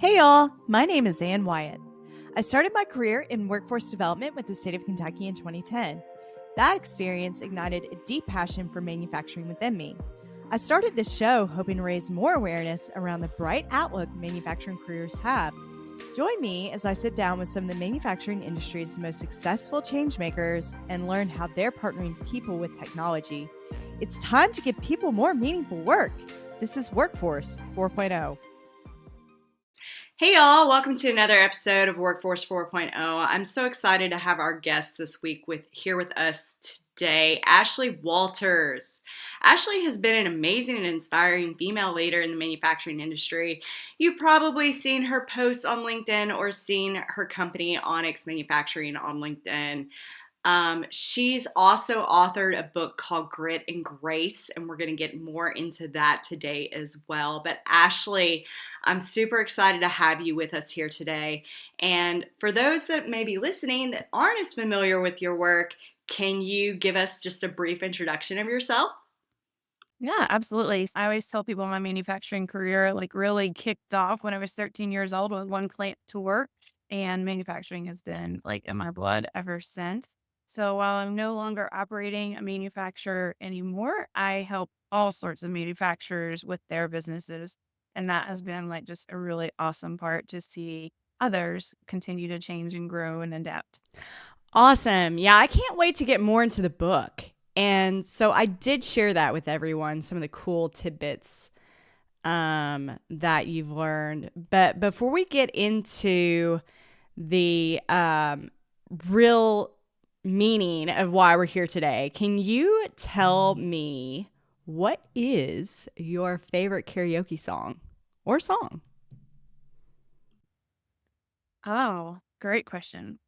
Hey y'all, my name is Ann Wyatt. I started my career in workforce development with the state of Kentucky in 2010. That experience ignited a deep passion for manufacturing within me. I started this show hoping to raise more awareness around the bright outlook manufacturing careers have. Join me as I sit down with some of the manufacturing industry's most successful changemakers and learn how they're partnering people with technology. It's time to give people more meaningful work. This is Workforce 4.0. Hey y'all, welcome to another episode of Workforce 4.0. I'm so excited to have our guest this week here with us today, Ashleigh Walters. Ashleigh has been an amazing and inspiring female leader in the manufacturing industry. You've probably seen her posts on LinkedIn or seen her company Onyx Manufacturing on LinkedIn. She's also authored a book called Grit and Grace, and we're going to get more into that today as well. But Ashleigh, I'm super excited to have you with us here today. And for those that may be listening that aren't as familiar with your work, can you give us just a brief introduction of yourself? Yeah, absolutely. I always tell people my manufacturing career really kicked off when I was 13 years old with one plant to work, and manufacturing has been in my blood ever since. So while I'm no longer operating a manufacturer anymore, I help all sorts of manufacturers with their businesses. And that has been just a really awesome part to see others continue to change and grow and adapt. Awesome. Yeah, I can't wait to get more into the book. And so I did share that with everyone, some of the cool tidbits that you've learned. But before we get into the real meaning of why we're here today, can you tell me what is your favorite karaoke song or song? Oh, great question.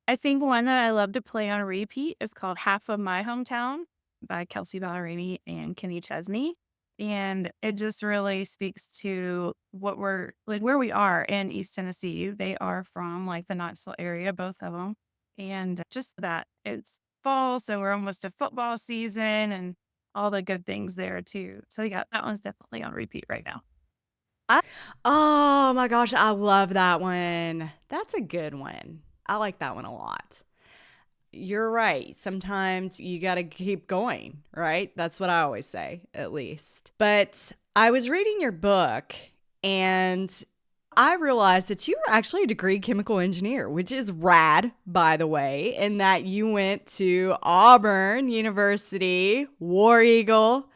I think one that I love to play on repeat is called Half of My Hometown by 𝗧𝗵𝗶𝘀 and Kenny Chesney. And it just really speaks to what we're where we are in East Tennessee. They are from the Knoxville area, both of them. And just that it's fall, so we're almost to football season and all the good things there too. So yeah, that one's definitely on repeat right now. Oh my gosh, I love that one. That's a good one. I like that one a lot. You're right. Sometimes you got to keep going, right? That's what I always say, at least. But I was reading your book and I realized that you were actually a degree chemical engineer, which is rad, by the way, and that you went to Auburn University, War Eagle.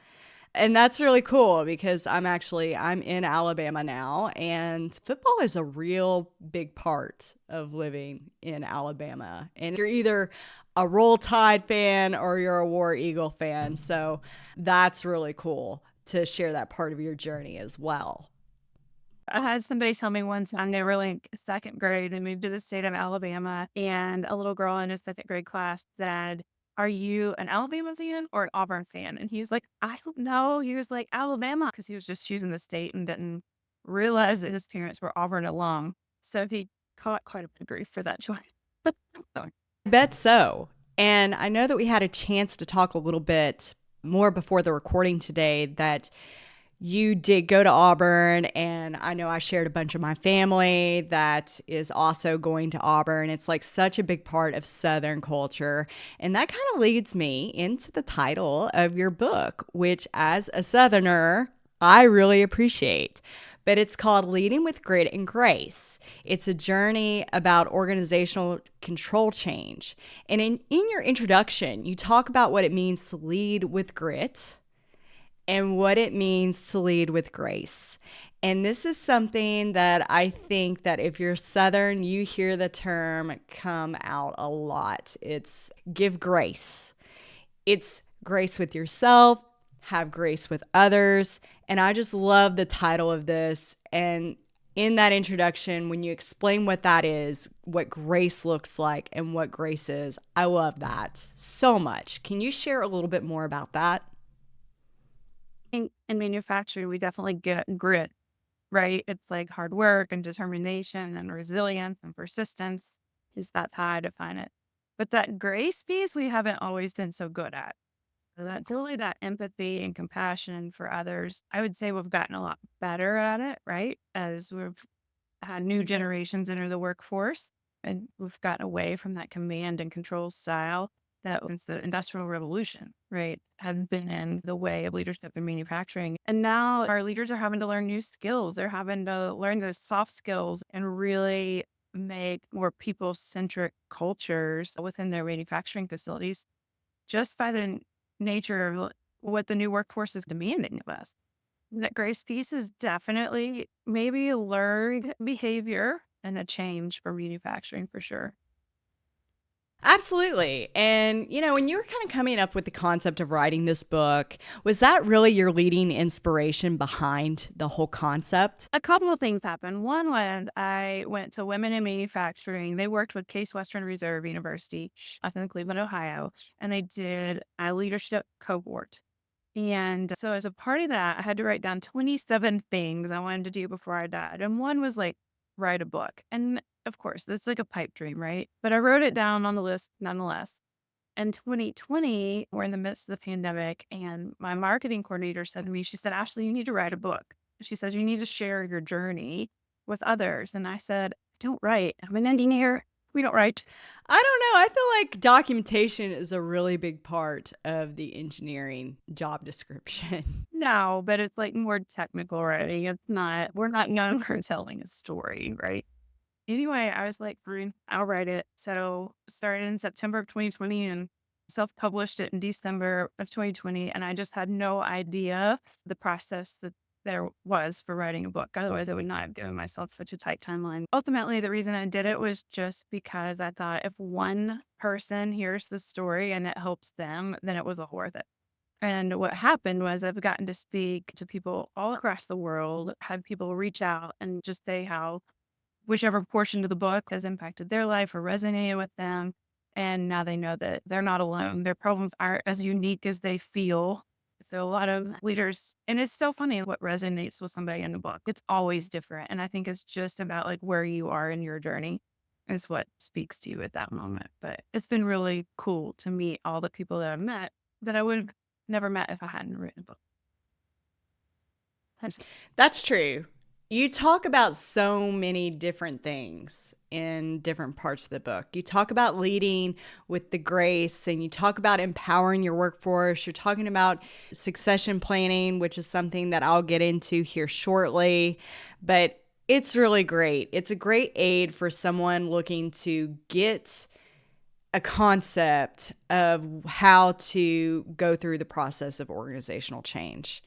And that's really cool because I'm in Alabama now, and football is a real big part of living in Alabama. And you're either a Roll Tide fan or you're a War Eagle fan. So that's really cool to share that part of your journey as well. I had somebody tell me one time they were second grade and moved to the state of Alabama, and a little girl in his second grade class said, "Are you an Alabama fan or an Auburn fan?" And he was like, "I don't know." He was like, "Alabama," because he was just choosing the state and didn't realize that his parents were Auburn alum. So he caught quite a bit of grief for that choice. So, I bet so. And I know that we had a chance to talk a little bit more before the recording today that you did go to Auburn, and I know I shared a bunch of my family that is also going to Auburn. It's like such a big part of Southern culture. And that kind of leads me into the title of your book, which as a Southerner, I really appreciate. But it's called Leading with Grit and Grace. It's a journey about organizational control change. And in your introduction, you talk about what it means to lead with grit and what it means to lead with grace. And this is something that I think that if you're Southern, you hear the term come out a lot. It's give grace. It's grace with yourself, have grace with others. And I just love the title of this. And in that introduction, when you explain what that is, what grace looks like, and what grace is, I love that so much. Can you share a little bit more about that? in manufacturing, we definitely get grit, right? It's like hard work and determination and resilience and persistence is that's how I define it. But that grace piece we haven't always been so good at. So that's really that empathy and compassion for others. I would say we've gotten a lot better at it, right? As we've had new generations enter the workforce, and we've gotten away from that command and control style that since the Industrial Revolution, right, has been in the way of leadership in manufacturing. And now our leaders are having to learn new skills. They're having to learn those soft skills and really make more people-centric cultures within their manufacturing facilities just by the nature of what the new workforce is demanding of us. That grace piece is definitely maybe a learned behavior and a change for manufacturing for sure. Absolutely. And, when you were kind of coming up with the concept of writing this book, was that really your leading inspiration behind the whole concept? A couple of things happened. One was I went to Women in Manufacturing. They worked with Case Western Reserve University up in Cleveland, Ohio, and they did a leadership cohort. And so as a part of that, I had to write down 27 things I wanted to do before I died. And one was like, write a book. And of course, that's like a pipe dream, right? But I wrote it down on the list nonetheless. In 2020, we're in the midst of the pandemic, and my marketing coordinator said to me, she said, Ashley, you need to write a book. She said, you need to share your journey with others. And I said, I don't write. I'm an engineer. We don't write. I don't know. I feel like documentation is a really big part of the engineering job description. No, but it's like more technical writing. It's not, we're not known for telling a story, right? Anyway, I was like, fine, I'll write it. So started in September of 2020 and self-published it in December of 2020. And I just had no idea the process that there was for writing a book. Otherwise, I would not have given myself such a tight timeline. Ultimately, the reason I did it was just because I thought if one person hears the story and it helps them, then it was all worth it. And what happened was I've gotten to speak to people all across the world, had people reach out and just say how whichever portion of the book has impacted their life or resonated with them. And now they know that they're not alone. Their problems aren't as unique as they feel. So a lot of leaders, and it's so funny what resonates with somebody in the book. It's always different. And I think it's just about like where you are in your journey is what speaks to you at that moment. But it's been really cool to meet all the people that I've met that I would have never met if I hadn't written a book. That's true. You talk about so many different things in different parts of the book. You talk about leading with the grace, and you talk about empowering your workforce. You're talking about succession planning, which is something that I'll get into here shortly. But it's really great. It's a great aid for someone looking to get a concept of how to go through the process of organizational change.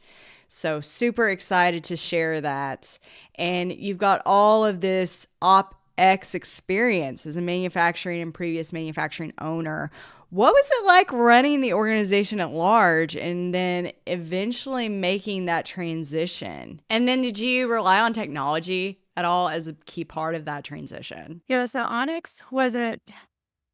So super excited to share that. And you've got all of this OpEx experience as a manufacturing and previous manufacturing owner. What was it like running the organization at large and then eventually making that transition? And then did you rely on technology at all as a key part of that transition? Yeah, so Onyx wasn't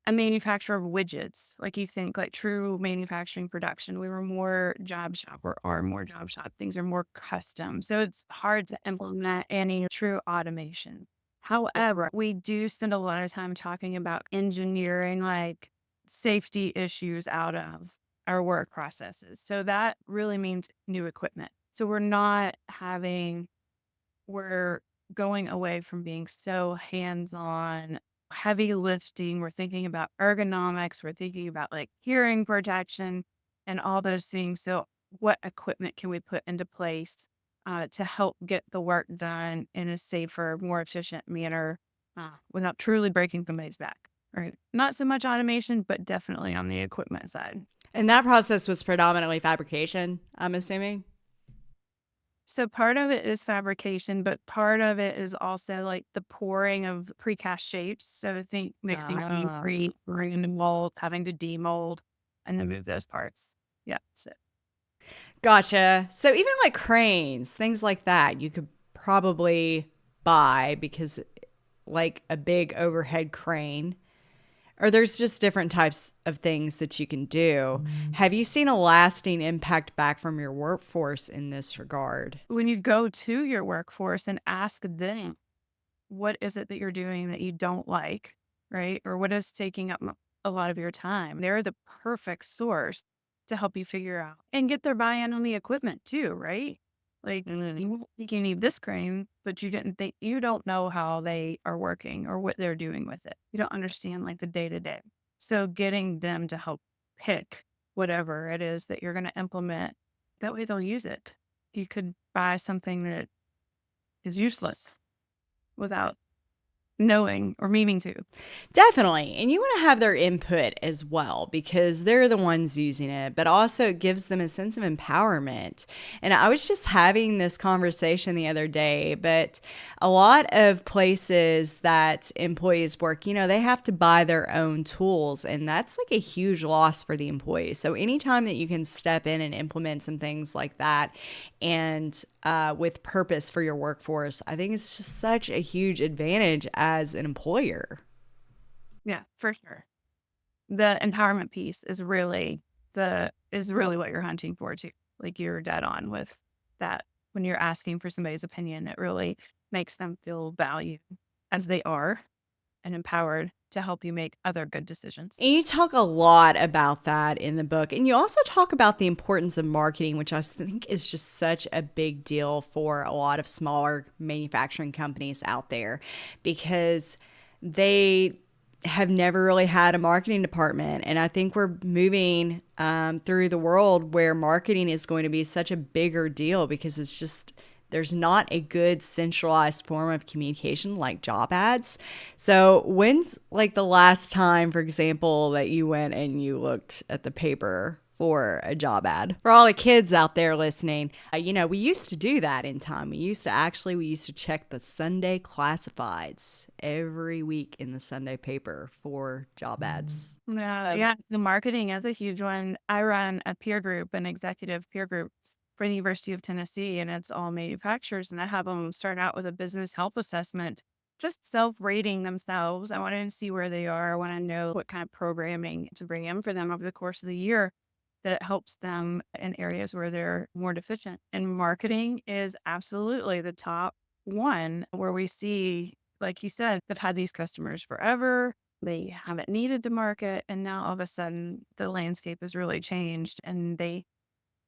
a manufacturer of widgets, like you think, like true manufacturing production. We were more job shop or are more job shop. Things are more custom. So it's hard to implement any true automation. However, we do spend a lot of time talking about engineering like safety issues out of our work processes. So that really means new equipment. So we're going away from being so hands-on heavy lifting. We're thinking about ergonomics. We're thinking about like hearing protection and all those things. So what equipment can we put into place to help get the work done in a safer, more efficient manner without truly breaking somebody's back, right? Not so much automation, but definitely on the equipment side. And that process was predominantly fabrication, I'm assuming? So part of it is fabrication, but part of it is also like the pouring of precast shapes. So think mixing concrete, random mold, having to demold, and then move those parts. Yeah. So Gotcha. So even like cranes, things like that, you could probably buy because like a big overhead crane, or there's just different types of things that you can do. Have you seen a lasting impact back from your workforce in this regard? when you go to your workforce and ask them, what is it that you're doing that you don't like, right? Or what is taking up a lot of your time? They're the perfect source to help you figure out and get their buy-in on the equipment too, right? Like, you think you need this crane, but you don't know how they are working or what they're doing with it. You don't understand like the day to day. So getting them to help pick whatever it is that you're going to implement, that way they'll use it. You could buy something that is useless without knowing or meaning to. Definitely. And you want to have their input as well because they're the ones using it, but also it gives them a sense of empowerment. And I was just having this conversation the other day, but a lot of places that employees work, they have to buy their own tools, and that's like a huge loss for the employees. So anytime that you can step in and implement some things like that and with purpose for your workforce, I think it's just such a huge advantage as an employer. Yeah, for sure. The empowerment piece is really what you're hunting for too. Like you're dead on with that. When you're asking for somebody's opinion, it really makes them feel valued as they are and empowered to help you make other good decisions. And you talk a lot about that in the book. And you also talk about the importance of marketing, which I think is just such a big deal for a lot of smaller manufacturing companies out there because they have never really had a marketing department. And I think we're moving through the world where marketing is going to be such a bigger deal because it's just there's not a good centralized form of communication like job ads. So when's like the last time, for example, that you went and you looked at the paper for a job ad? For all the kids out there listening, we used to do that in time. We used to check the Sunday classifieds every week in the Sunday paper for job ads. Yeah, the marketing is a huge one. I run a peer group, an executive peer group for the University of Tennessee, and it's all manufacturers. And I have them start out with a business health assessment, just self-rating themselves. I want to see where they are. I want to know what kind of programming to bring in for them over the course of the year that helps them in areas where they're more deficient. And marketing is absolutely the top one where we see, like you said, they've had these customers forever. They haven't needed to market. And now all of a sudden the landscape has really changed and they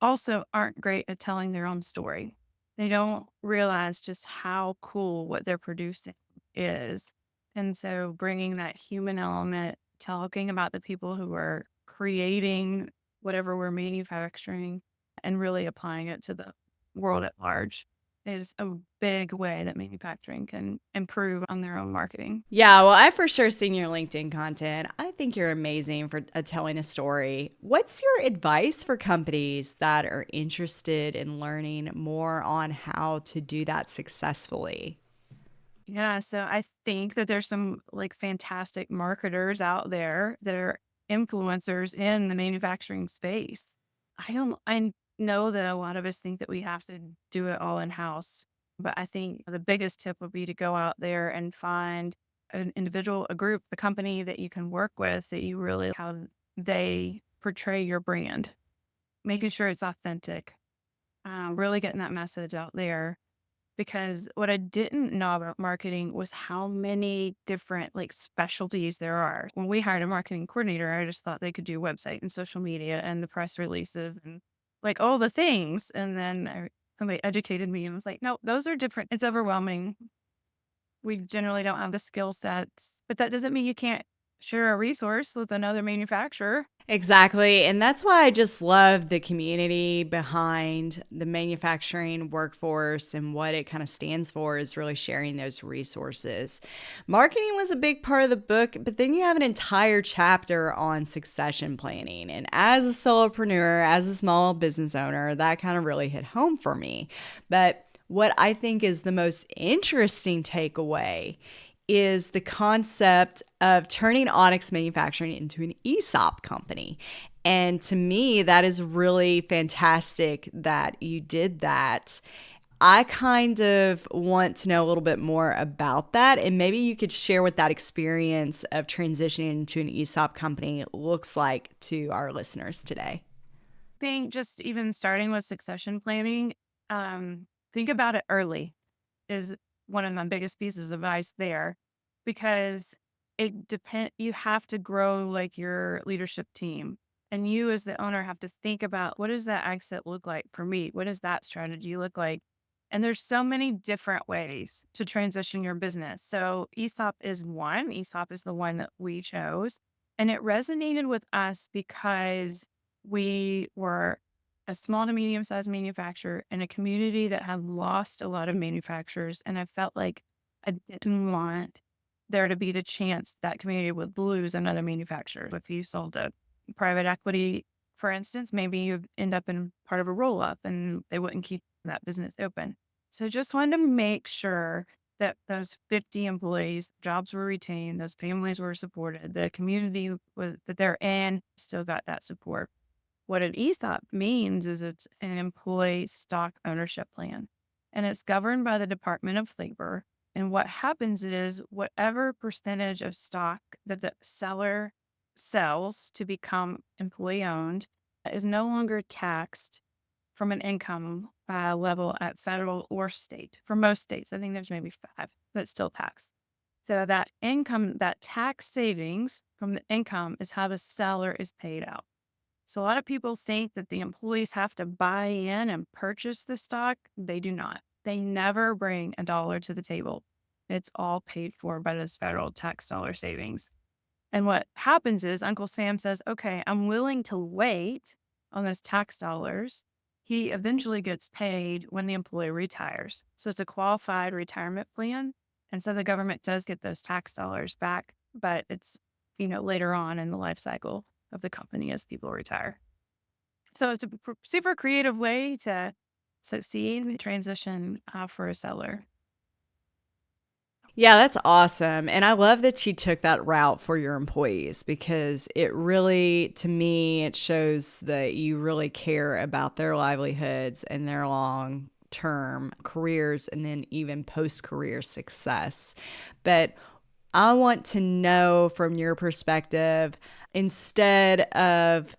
also aren't great at telling their own story. They don't realize just how cool what they're producing is. And so bringing that human element, talking about the people who are creating whatever we're manufacturing and really applying it to the world at large is a big way that manufacturing can improve on their own marketing. Yeah, well, I've for sure seen your LinkedIn content. I think you're amazing for telling a story. What's your advice for companies that are interested in learning more on how to do that successfully? Yeah, so I think that there's some like fantastic marketers out there that are influencers in the manufacturing space. I know that a lot of us think that we have to do it all in house, but I think the biggest tip would be to go out there and find an individual, a group, a company that you can work with that you really how they portray your brand, making sure it's authentic, really getting that message out there because what I didn't know about marketing was how many different like specialties there are. When we hired a marketing coordinator, I just thought they could do website and social media and the press releases and like all the things. And then somebody educated me and was like, no, those are different. It's overwhelming. We generally don't have the skill sets, but that doesn't mean you can't share a resource with another manufacturer. Exactly. And that's why I just love the community behind the manufacturing workforce and what it kind of stands for is really sharing those resources. Marketing was a big part of the book, but then you have an entire chapter on succession planning. And as a solopreneur, as a small business owner, that kind of really hit home for me. But what I think is the most interesting takeaway is the concept of turning Onyx Manufacturing into an ESOP company. And to me, that is really fantastic that you did that. I kind of want to know a little bit more about that. And maybe you could share what that experience of transitioning into an ESOP company looks like to our listeners today. I think just even starting with succession planning, think about it early is one of my biggest pieces of advice there because you have to grow like your leadership team And you as the owner have to think about, what does that exit look like for me? What does that strategy look like? And there's so many different ways to transition your business. So ESOP is one. ESOP is the one that we chose. And it resonated with us because we were a small to medium sized manufacturer in a community that had lost a lot of manufacturers. And I felt like I didn't want there to be the chance that community would lose another manufacturer. If you sold a private equity, for instance, maybe you end up in part of a roll up and they wouldn't keep that business open. So just wanted to make sure that those 50 employees, jobs were retained, those families were supported, the community was that they're in still got that support. What an ESOP means is it's an employee stock ownership plan, and it's governed by the Department of Labor. And what happens is whatever percentage of stock that the seller sells to become employee owned is no longer taxed from an income level at federal or state. For most states, I think there's maybe 5 that's still taxed. So that income, that tax savings from the income is how the seller is paid out. So a lot of people think that the employees have to buy in and purchase the stock. They do not. They never bring a dollar to the table. It's all paid for by those federal tax dollar savings. And what happens is Uncle Sam says, okay, I'm willing to wait on those tax dollars. He eventually gets paid when the employee retires. So it's a qualified retirement plan. And so the government does get those tax dollars back, but it's, later on in the life cycle of the company as people retire. So it's a super creative way to succeed transition for a seller. Yeah, that's awesome. And I love that you took that route for your employees, because it really, to me, it shows that you really care about their livelihoods and their long term careers and then even post career success. But I want to know from your perspective, instead of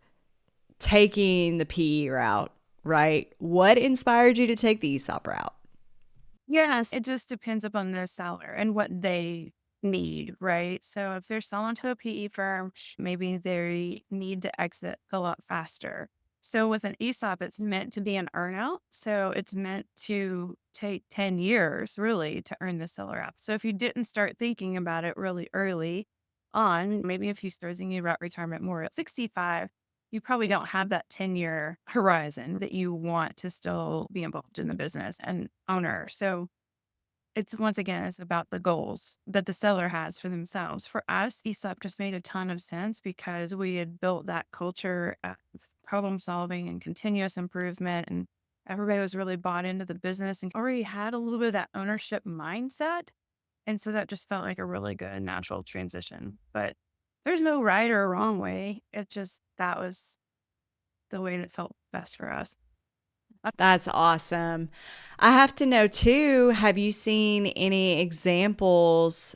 taking the PE route, right? What inspired you to take the ESOP route? Yes, it just depends upon the seller and what they need, right? So if they're selling to a PE firm, maybe they need to exit a lot faster. So with an ESOP, it's meant to be an earnout. So it's meant to take 10 years really to earn the seller out. So if you didn't start thinking about it really early on, maybe if you start thinking about retirement more at 65, you probably don't have that 10-year horizon that you want to still be involved in the business and owner. So it's once again, it's about the goals that the seller has for themselves. For us, ESOP just made a ton of sense because we had built that culture of problem solving and continuous improvement, and everybody was really bought into the business and already had a little bit of that ownership mindset. And so that just felt like a really good natural transition. But there's no right or wrong way. It just, that was the way that felt best for us. That's awesome. I have to know too, have you seen any examples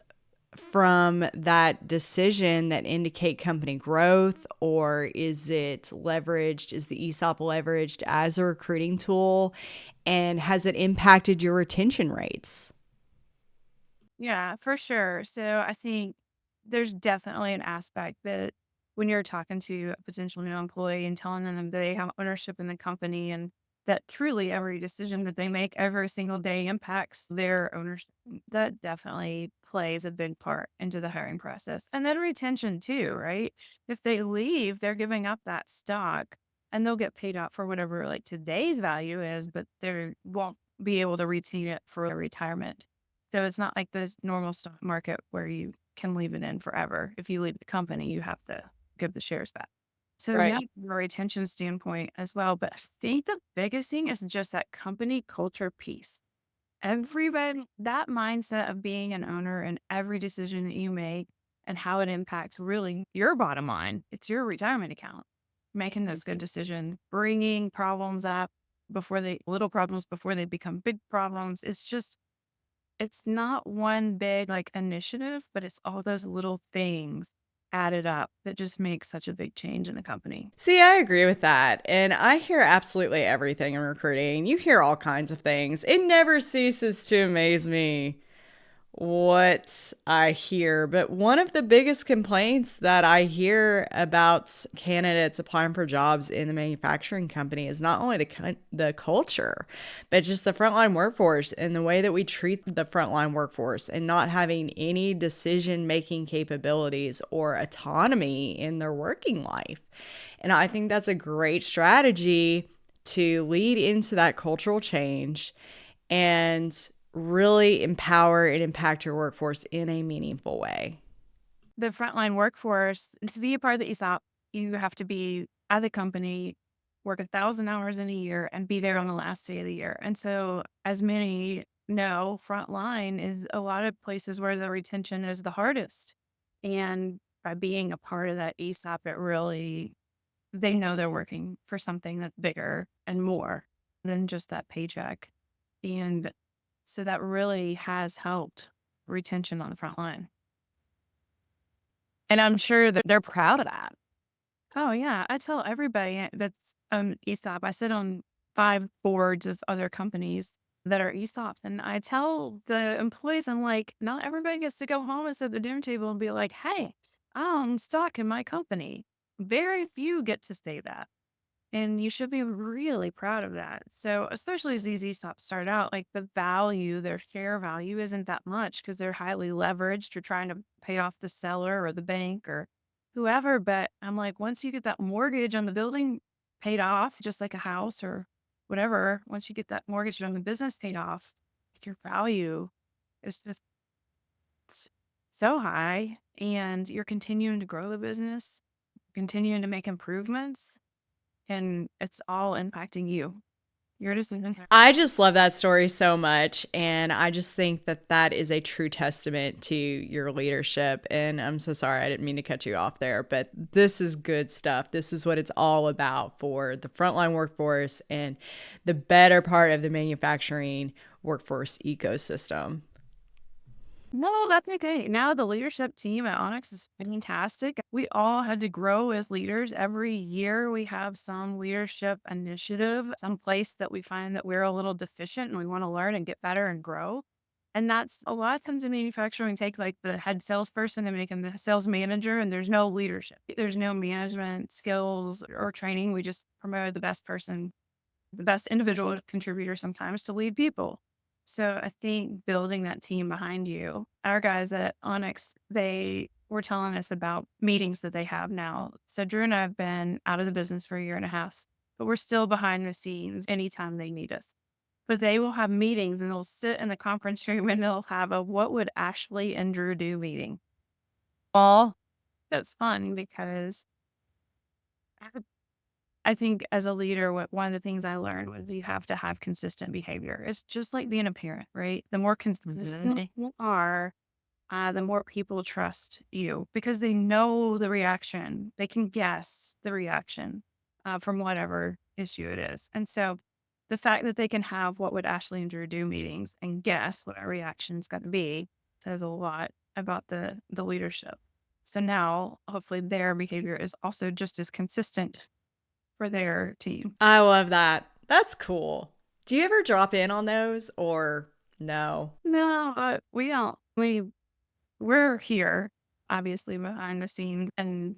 from that decision that indicate company growth, or is it leveraged? Is the ESOP leveraged as a recruiting tool, and has it impacted your retention rates? Yeah, for sure. So I think there's definitely an aspect that when you're talking to a potential new employee and telling them that they have ownership in the company and that truly every decision that they make every single day impacts their ownership, that definitely plays a big part into the hiring process. And then retention too, right? If they leave, they're giving up that stock and they'll get paid out for whatever like today's value is, but they won't be able to retain it for retirement. So it's not like the normal stock market where you can leave it in forever. If you leave the company, you have to give the shares back. So Right. yeah, from a retention standpoint as well. But I think the biggest thing is just that company culture piece. Everybody, that mindset of being an owner and every decision that you make and how it impacts really your bottom line. It's your retirement account. Making those good decisions, bringing problems up little problems before they become big problems. It's not one big like initiative, but it's all those little things added up that just make such a big change in the company. See, I agree with that. And I hear absolutely everything in recruiting. You hear all kinds of things. It never ceases to amaze me what I hear, but one of the biggest complaints that I hear about candidates applying for jobs in the manufacturing company is not only the culture, but just the frontline workforce and the way that we treat the frontline workforce and not having any decision-making capabilities or autonomy in their working life. And I think that's a great strategy to lead into that cultural change and really empower and impact your workforce in a meaningful way. The frontline workforce, to be a part of the ESOP, you have to be at the company, work 1,000 hours in a year, and be there on the last day of the year. And so, as many know, frontline is a lot of places where the retention is the hardest. And by being a part of that ESOP, they know they're working for something that's bigger and more than just that paycheck. And so that really has helped retention on the front line. And I'm sure that they're proud of that. Oh, yeah. I tell everybody that's ESOP. I sit on 5 boards of other companies that are ESOPs. And I tell the employees, I'm like, not everybody gets to go home and sit at the dinner table and be like, hey, I'm stuck in my company. Very few get to say that. And you should be really proud of that. So, especially as these ESOPs start out, like their share value isn't that much because they're highly leveraged. You're trying to pay off the seller or the bank or whoever. But I'm like, once you get that mortgage on the building paid off, just like a house or whatever, once you get that mortgage on the business paid off, your value is just so high. And you're continuing to grow the business, continuing to make improvements. And it's all impacting you. You're just I just love that story so much. And I just think that that is a true testament to your leadership. And I'm so sorry, I didn't mean to cut you off there, but this is good stuff. This is what it's all about for the frontline workforce and the better part of the manufacturing workforce ecosystem. no, that's okay. Now the leadership team at Onyx is fantastic. We all had to grow as leaders. Every year we have some leadership initiative, some place that we find that we're a little deficient and we want to learn and get better and grow. And that's a lot of times in manufacturing, take like the head salesperson and make them the sales manager, and there's no leadership. There's no management skills or training. We just promote the best person, the best individual contributor sometimes to lead people. So I think building that team behind you, our guys at Onyx, they were telling us about meetings that they have now. So Drew and I have been out of the business for a year and a half, but we're still behind the scenes anytime they need us. But they will have meetings and they'll sit in the conference room and they'll have a what would Ashleigh and Drew do meeting. All that's fun because I think as a leader, one of the things I learned was you have to have consistent behavior. It's just like being a parent, right? The more consistent you are, the more people trust you because they know the reaction. They can guess the reaction from whatever issue it is. And so the fact that they can have what would Ashleigh and Drew do meetings and guess what our reaction is going to be says a lot about the leadership. So now hopefully their behavior is also just as consistent for their team. I love that. That's cool. Do you ever drop in on those or no? No, we don't. We're here, obviously behind the scenes and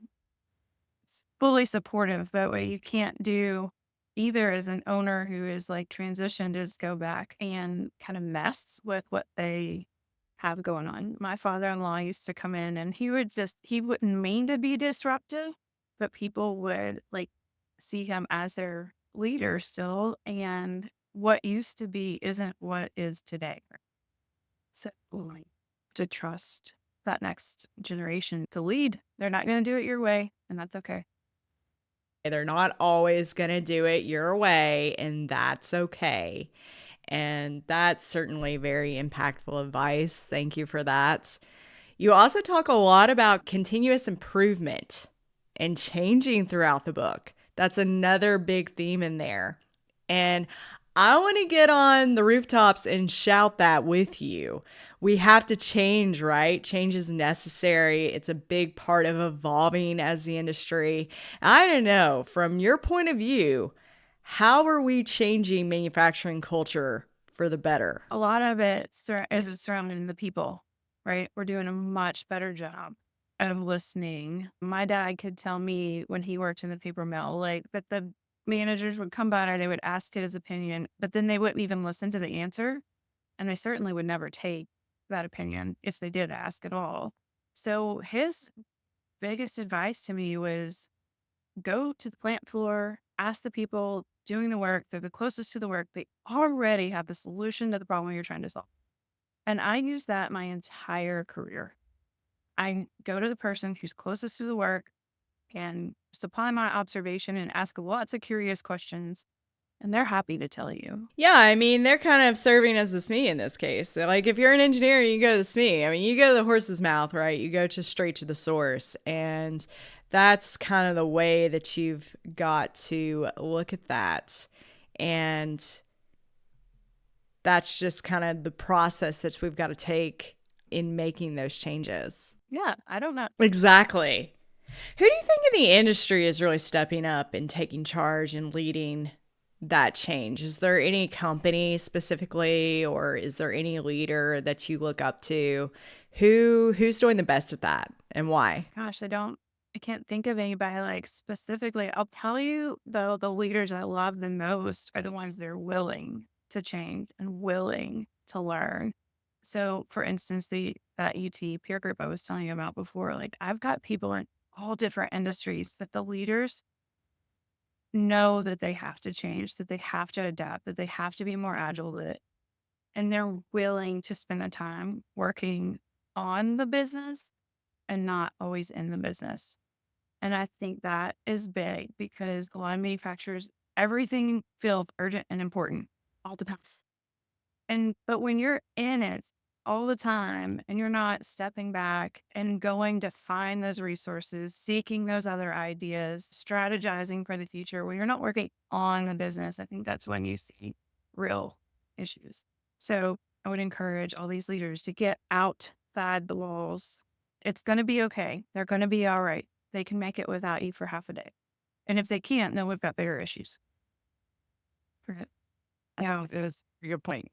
fully supportive. But what you can't do either as an owner who is like transitioned is go back and kind of mess with what they have going on. My father-in-law used to come in and he wouldn't mean to be disruptive, but people would like see him as their leader still. And what used to be isn't what is today. So like, to trust that next generation to lead. They're not going to do it your way, and that's okay. They're not always going to do it your way, and that's okay. And that's certainly very impactful advice. Thank you for that. You also talk a lot about continuous improvement and changing throughout the book. That's another big theme in there. And I want to get on the rooftops and shout that with you. We have to change, right? Change is necessary. It's a big part of evolving as the industry. I don't know, from your point of view, how are we changing manufacturing culture for the better? A lot of it is surrounding the people. right? We're doing a much better job of listening. My dad could tell me when he worked in the paper mill, like that the managers would come by and they would ask his opinion, but then they wouldn't even listen to the answer. And they certainly would never take that opinion if they did ask at all. So his biggest advice to me was go to the plant floor, ask the people doing the work. They're the closest to the work. They already have the solution to the problem you're trying to solve. And I use that my entire career. I go to the person who's closest to the work and supply my observation and ask lots of curious questions. And they're happy to tell you. Yeah, I mean, they're kind of serving as the SME in this case. So, like, if you're an engineer, you go to the SME. I mean, you go to the horse's mouth, right? You go to straight to the source. And that's kind of the way that you've got to look at that. And that's just kind of the process that we've got to take in making those changes. Yeah, I don't know. Exactly. Who do you think in the industry is really stepping up and taking charge and leading that change? Is there any company specifically, or is there any leader that you look up to? Who's doing the best at that and why? Gosh, I can't think of anybody like specifically. I'll tell you though, the leaders I love the most are the ones that are willing to change and willing to learn. So for instance, that ET peer group I was telling you about before, like I've got people in all different industries that the leaders know that they have to change, that they have to adapt, that they have to be more agile, and they're willing to spend the time working on the business and not always in the business. And I think that is big because a lot of manufacturers, everything feels urgent and important all the time. But when you're in it all the time and you're not stepping back and going to find those resources, seeking those other ideas, strategizing for the future, when you're not working on the business, I think that's when you see real issues. So I would encourage all these leaders to get outside the walls. It's going to be okay. They're going to be all right. They can make it without you for half a day. And if they can't, then we've got bigger issues. Yeah, that's a good point.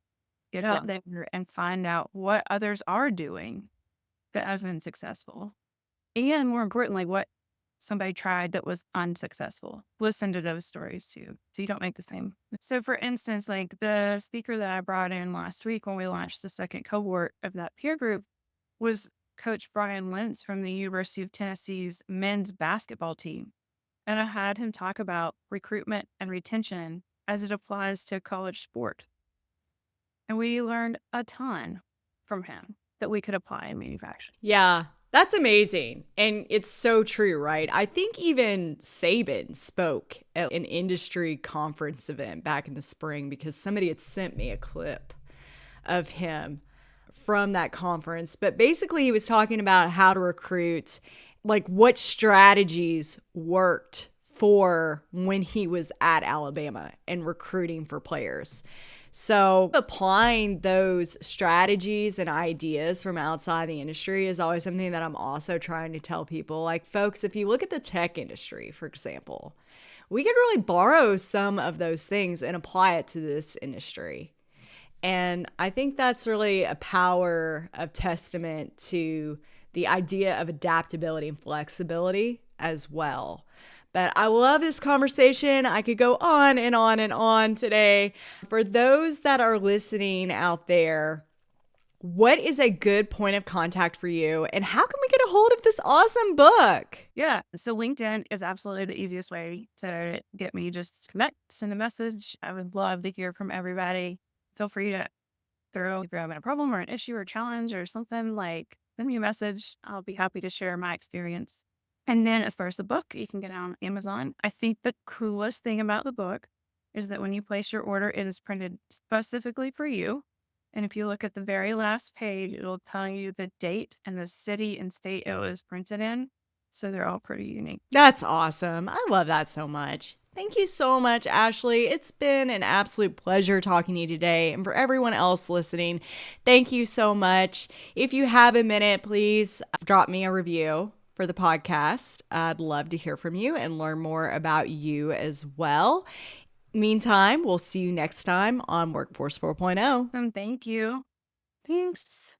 Get out there and find out what others are doing that has been successful. And more importantly, what somebody tried that was unsuccessful. Listen to those stories too, so you don't make the same. So for instance, like the speaker that I brought in last week when we launched the second cohort of that peer group was Coach Brian Lentz from the University of Tennessee's men's basketball team. And I had him talk about recruitment and retention as it applies to college sport. And we learned a ton from him that we could apply in manufacturing. Yeah, that's amazing. And it's so true, right? I think even Saban spoke at an industry conference event back in the spring because somebody had sent me a clip of him from that conference. But basically, he was talking about how to recruit, like what strategies worked for when he was at Alabama and recruiting for players. So applying those strategies and ideas from outside the industry is always something that I'm also trying to tell people. Like, folks, if you look at the tech industry, for example, we could really borrow some of those things and apply it to this industry. And I think that's really a power of testament to the idea of adaptability and flexibility as well. But I love this conversation. I could go on and on and on today. For those that are listening out there, what is a good point of contact for you? And how can we get a hold of this awesome book? Yeah. So LinkedIn is absolutely the easiest way to get me. Just connect, send a message. I would love to hear from everybody. Feel free to throw if you're having a problem or an issue or challenge or something, like send me a message. I'll be happy to share my experience. And then as far as the book, you can get it on Amazon. I think the coolest thing about the book is that when you place your order, it is printed specifically for you. And if you look at the very last page, it'll tell you the date and the city and state it was printed in. So they're all pretty unique. That's awesome. I love that so much. Thank you so much, Ashleigh. It's been an absolute pleasure talking to you today. And for everyone else listening, thank you so much. If you have a minute, please drop me a review for the podcast. I'd love to hear from you and learn more about you as well. Meantime, we'll see you next time on Workforce 4.0. Thank you. Thanks.